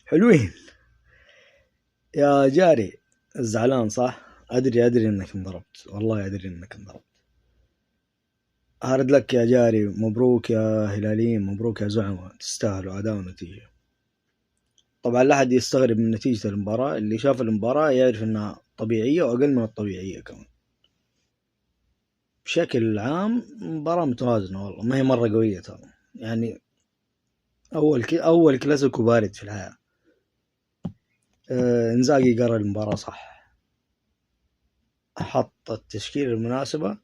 حلوين. يا جاري زعلان صح؟ أدري إنك انضربت، والله أدري إنك انضربت. هارد لك يا جاري، مبروك يا هلاليين، مبروك يا زعماء، تستاهلوا أداء ونتيجة. طبعا لا أحد يستغرب من نتيجة المباراة، اللي شاف المباراة يعرف إنها طبيعية وأقل من الطبيعية كمان. بشكل عام مباراة متوازنة والله، ما هي مرة قوية ترى، يعني أول كلاسيكو بارد في الحياة. إنزاغي قرا المباراة صح، حط التشكيلة المناسبة،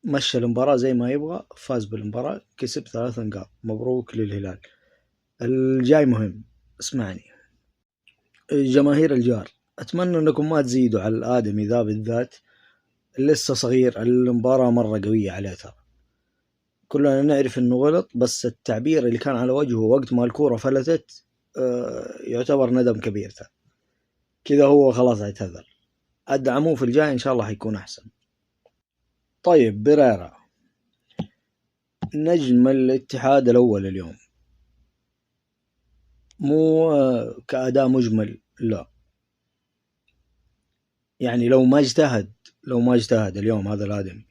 مشى المباراة زي ما يبغى، فاز بالمباراة، كسب 3 نقاط. مبروك للهلال. الجاي مهم، اسمعني جماهير الجار، أتمنى أنكم ما تزيدوا على الآدمي ذا بالذات، لسه صغير، المباراة مرة قوية عليه ترى، كلنا نعرف أنه غلط، بس التعبير اللي كان على وجهه وقت ما الكورة فلتت يعتبر ندم كبير ترى. كذا هو خلاص اعتذر، أدعموه في الجاي إن شاء الله حيكون أحسن. طيب بريرا نجم الاتحاد الأول اليوم، مو كأداء مجمل لا، يعني لو ما اجتهد اليوم هذا الآدمي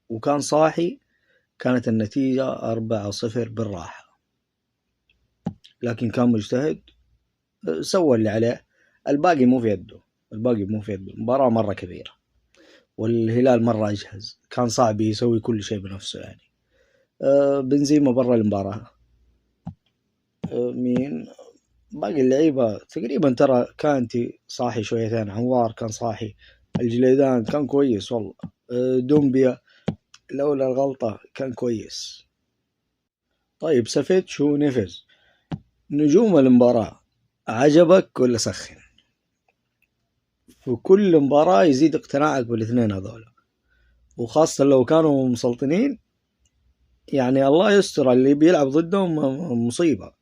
وكان صاحي كانت النتيجة 4-0 بالراحة، لكن كان مجتهد، سوى اللي عليه، الباقي مو في يده، المباراة مرة كبيرة والهلال مرة أجهز، كان صعب يسوي كل شيء بنفسه يعني. بنزيما برا المباراة. مين باقي اللعيبة تقريبا ترى، كانتي صاحي شويتين، عوار كان صاحي، الجليدان كان كويس والله، دومبيا لولا الغلطة كان كويس. طيب سافيتش ونيفز، نجوم المباراة، عجبك ولا سخن؟ في كل مباراة يزيد اقتناعك بالاثنين هذول، وخاصة لو كانوا مسلطنين، يعني الله يستر اللي بيلعب ضدهم مصيبة.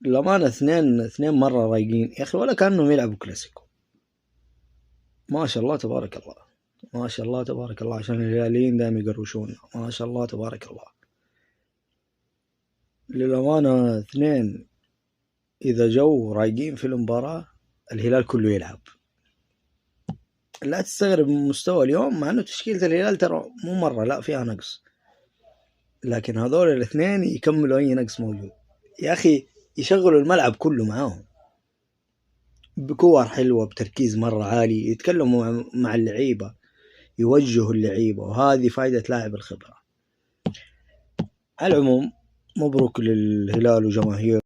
للأمانة اثنين مرة رايقين يا أخي، ولا كأنهم يلعبوا كلاسيكو. ما شاء الله تبارك الله، ما شاء الله تبارك الله، عشان الهلاليين دائما يقروشون، ما شاء الله تبارك الله. للأمانة اثنين إذا جو رايقين في المباراة الهلال كله يلعب. لا تستغرب من مستوى اليوم، مع أنه تشكيلة الهلال ترى مو مرة لا فيها نقص، لكن هذول الاثنين يكملوا أي نقص موجود يا أخي، يشغلوا الملعب كله معاهم بكور حلوة، بتركيز مرة عالي، يتكلموا مع اللعيبة، يوجهوا اللعيبة، وهذه فائدة لاعب الخبرة. على العموم مبروك للهلال وجماهير.